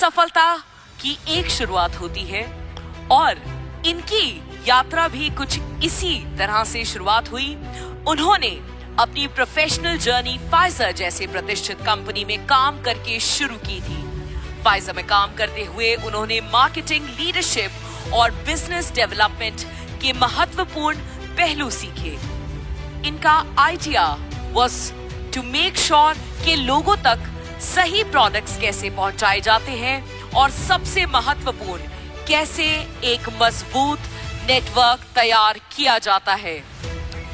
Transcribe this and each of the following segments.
सफलता की एक शुरुआत होती है और इनकी यात्रा भी कुछ इसी तरह से शुरुआत हुई। उन्होंने अपनी प्रोफेशनल जर्नी फाइजर जैसे प्रतिष्ठित कंपनी में काम करके शुरू की थी। फाइजर में काम करते हुए उन्होंने मार्केटिंग, लीडरशिप और बिजनेस डेवलपमेंट के महत्वपूर्ण पहलू सीखे। इनका idea was to make sure कि लोगों तक सही प्रोडक्ट्स कैसे पहुंचाए जाते हैं और सबसे महत्वपूर्ण कैसे एक मजबूत नेटवर्क तैयार किया जाता है।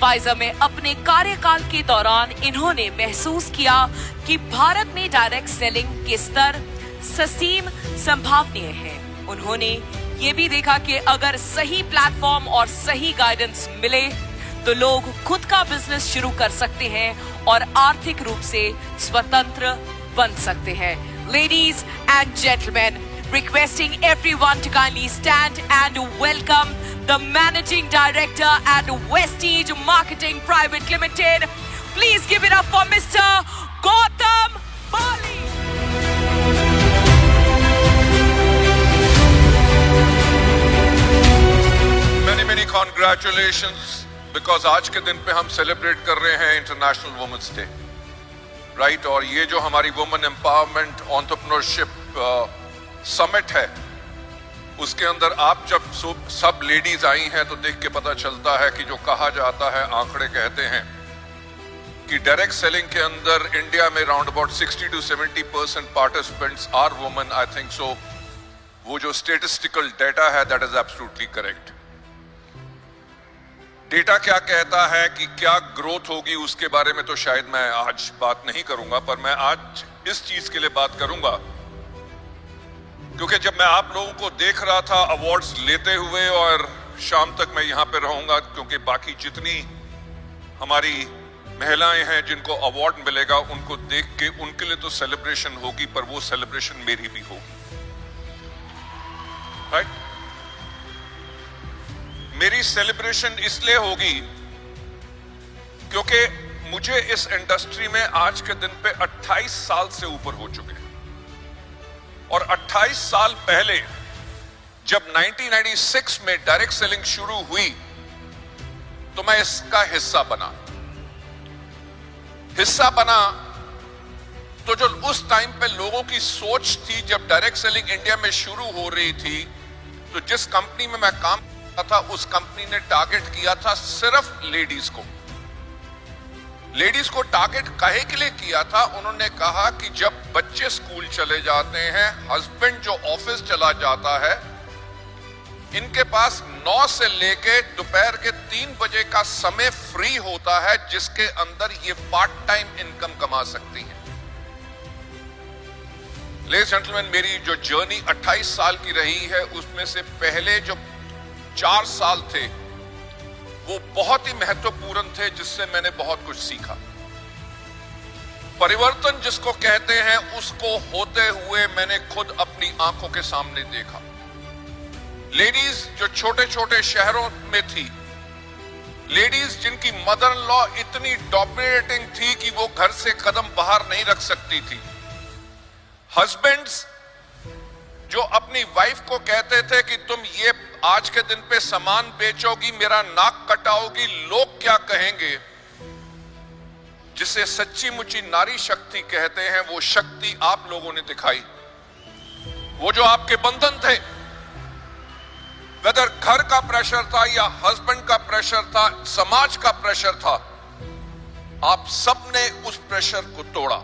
फाइजर में अपने कार्यकाल के दौरान इन्होंने महसूस किया कि भारत में डायरेक्ट सेलिंग के स्तर ससीम संभावनीय है। उन्होंने ये भी देखा कि अगर सही प्लेटफॉर्म और सही गाइडेंस मिले तो लोग खुद का बिजनेस शुरू कर सकते हैं और आर्थिक रूप से स्वतंत्र बन सकते हैं। Ladies and gentlemen, requesting everyone to kindly stand and welcome the Managing Director at Westige Marketing Private Limited. Please give it up for Mr. Gautam Bali. Many congratulations because आज के दिन पे हम सेलिब्रेट कर रहे हैं इंटरनेशनल वुमेन्स डे, राइट। और ये जो हमारी वुमेन एम्पावरमेंट एंटरप्रेन्योरशिप समिट है, उसके अंदर आप जब सब लेडीज आई हैं तो देख के पता चलता है कि जो कहा जाता है, आंकड़े कहते हैं कि डायरेक्ट सेलिंग के अंदर इंडिया में round about 60 to 70% participants are women. I think so वो जो स्टेटिस्टिकल डेटा है that is absolutely correct. Data क्या कहता है कि क्या ग्रोथ होगी उसके बारे में तो शायद मैं आज बात नहीं करूंगा, पर मैं आज इस चीज के लिए बात करूंगा क्योंकि जब मैं आप लोगों को देख रहा था अवार्ड्स लेते हुए, और शाम तक मैं यहां पे रहूंगा क्योंकि बाकी जितनी हमारी महिलाएं हैं जिनको अवार्ड मिलेगा उनको देख के उनके लिए तो सेलिब्रेशन होगी, पर वो सेलिब्रेशन मेरी भी होगी, राइट। मेरी सेलिब्रेशन इसलिए होगी क्योंकि मुझे इस इंडस्ट्री में आज के दिन पे 28 साल से ऊपर हो चुके हैं, और 28 साल पहले जब 1996 में डायरेक्ट सेलिंग शुरू हुई तो मैं इसका हिस्सा बना। तो जो उस टाइम पे लोगों की सोच थी जब डायरेक्ट सेलिंग इंडिया में शुरू हो रही थी, तो जिस कंपनी में मैं काम था उस कंपनी ने टारगेट किया था सिर्फ लेडीज को। लेडीज को टारगेट काहे के लिए किया था? उन्होंने कहा कि जब बच्चे स्कूल चले जाते हैं, हस्बैंड जो ऑफिस चला जाता है, इनके पास 9 से लेके दोपहर के 3 बजे का समय फ्री होता है जिसके अंदर ये पार्ट टाइम इनकम कमा सकती हैं। लेडीज एंड जेंटलमैन, मेरी जो जर्नी 28 साल की रही है उसमें से पहले जो 4 साल थे वो बहुत ही महत्वपूर्ण थे, जिससे मैंने बहुत कुछ सीखा। परिवर्तन जिसको कहते हैं उसको होते हुए मैंने खुद अपनी आंखों के सामने देखा। लेडीज जो छोटे छोटे शहरों में थी, लेडीज जिनकी मदर इन लॉ इतनी डोमिनेटिंग थी कि वो घर से कदम बाहर नहीं रख सकती थी, हस्बैंड्स जो अपनी वाइफ को कहते थे कि तुम ये आज के दिन पे सामान बेचोगी, मेरा नाक कटाओगी, लोग क्या कहेंगे, जिसे सच्ची मुच्ची नारी शक्ति कहते हैं, वो शक्ति आप लोगों ने दिखाई। वो जो आपके बंधन थे, वेदर घर का प्रेशर था या हस्बैंड का प्रेशर था, समाज का प्रेशर था, आप सबने उस प्रेशर को तोड़ा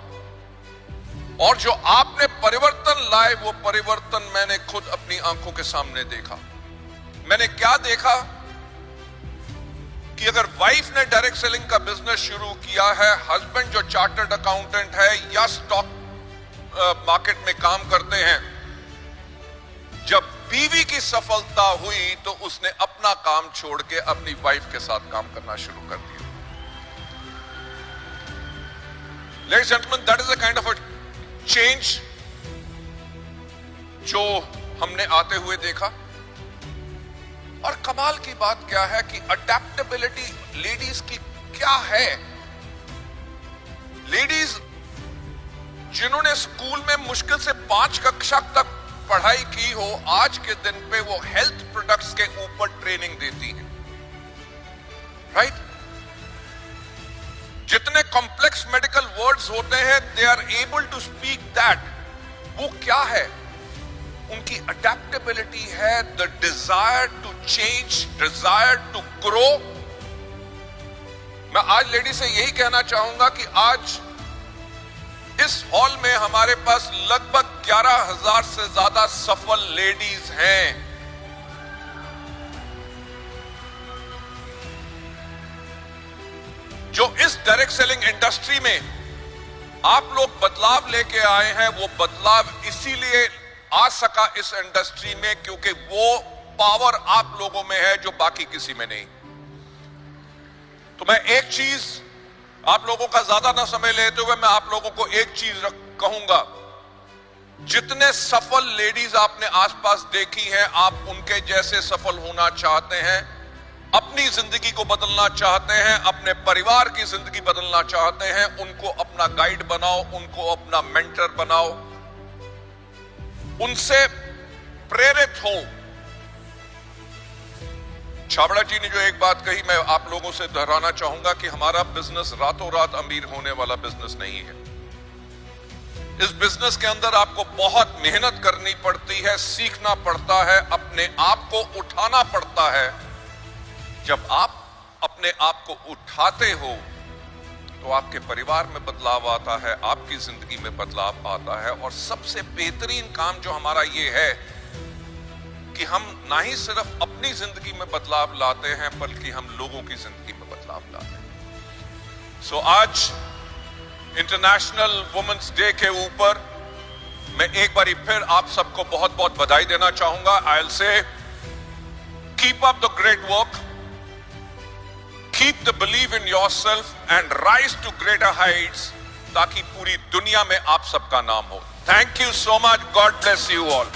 और जो आपने परिवर्तन लाए वो परिवर्तन मैंने खुद अपनी आंखों के सामने देखा। मैंने क्या देखा कि अगर वाइफ ने डायरेक्ट सेलिंग का बिजनेस शुरू किया है, हस्बैंड जो चार्टर्ड अकाउंटेंट है या स्टॉक मार्केट में काम करते हैं, जब बीवी की सफलता हुई तो उसने अपना काम छोड़ के अपनी वाइफ के साथ काम करना शुरू कर दिया। Ladies and gentlemen, that is a kind of a change जो हमने आते हुए देखा। और कमाल की बात क्या है कि अडेप्टेबिलिटी लेडीज की क्या है। लेडीज जिन्होंने स्कूल में मुश्किल से 5 कक्षा तक पढ़ाई की हो, आज के दिन पे वो हेल्थ प्रोडक्ट्स के ऊपर ट्रेनिंग देती हैं, राइट? जितने कॉम्प्लेक्स मेडिकल वर्ड्स होते हैं, they are able to speak that. वो क्या है? उनकी अडेप्टेबिलिटी है, the desire to change, desire to grow. मैं आज लेडी से यही कहना चाहूंगा कि आज इस हॉल में हमारे पास लगभग 11,000 से ज्यादा सफल लेडीज हैं। जो इस डायरेक्ट सेलिंग इंडस्ट्री में आप लोग बदलाव लेके आए हैं, वो बदलाव इसीलिए आ सका इस इंडस्ट्री में क्योंकि वो पावर आप लोगों में है जो बाकी किसी में नहीं। तो मैं एक चीज आप लोगों का ज्यादा ना समय लेते हुए मैं आप लोगों को एक चीज कहूंगा, जितने सफल लेडीज आपने आसपास देखी हैं, आप उनके जैसे सफल होना चाहते हैं, अपनी जिंदगी को बदलना चाहते हैं, अपने परिवार की जिंदगी बदलना चाहते हैं, उनको अपना गाइड बनाओ, उनको अपना मेंटर बनाओ, उनसे प्रेरित हो। छाबड़ा जी ने जो एक बात कही, मैं आप लोगों से दोहराना चाहूंगा कि हमारा बिजनेस रातों रात अमीर होने वाला बिजनेस नहीं है। इस बिजनेस के अंदर आपको बहुत मेहनत करनी पड़ती है, सीखना पड़ता है, अपने आप को उठाना पड़ता है। जब आप अपने आप को उठाते हो तो आपके परिवार में बदलाव आता है, आपकी जिंदगी में बदलाव आता है। और सबसे बेहतरीन काम जो हमारा ये है कि हम ना ही सिर्फ अपनी जिंदगी में बदलाव लाते हैं बल्कि हम लोगों की जिंदगी में बदलाव लाते हैं। सो आज इंटरनेशनल वुमेन्स डे के ऊपर मैं एक बार फिर आप सबको बहुत बहुत बधाई देना चाहूंगा। I will say keep up the great work, keep the believe in yourself and rise to greater heights, ताकि पूरी दुनिया में आप सबका नाम हो। Thank you so much, God bless you all.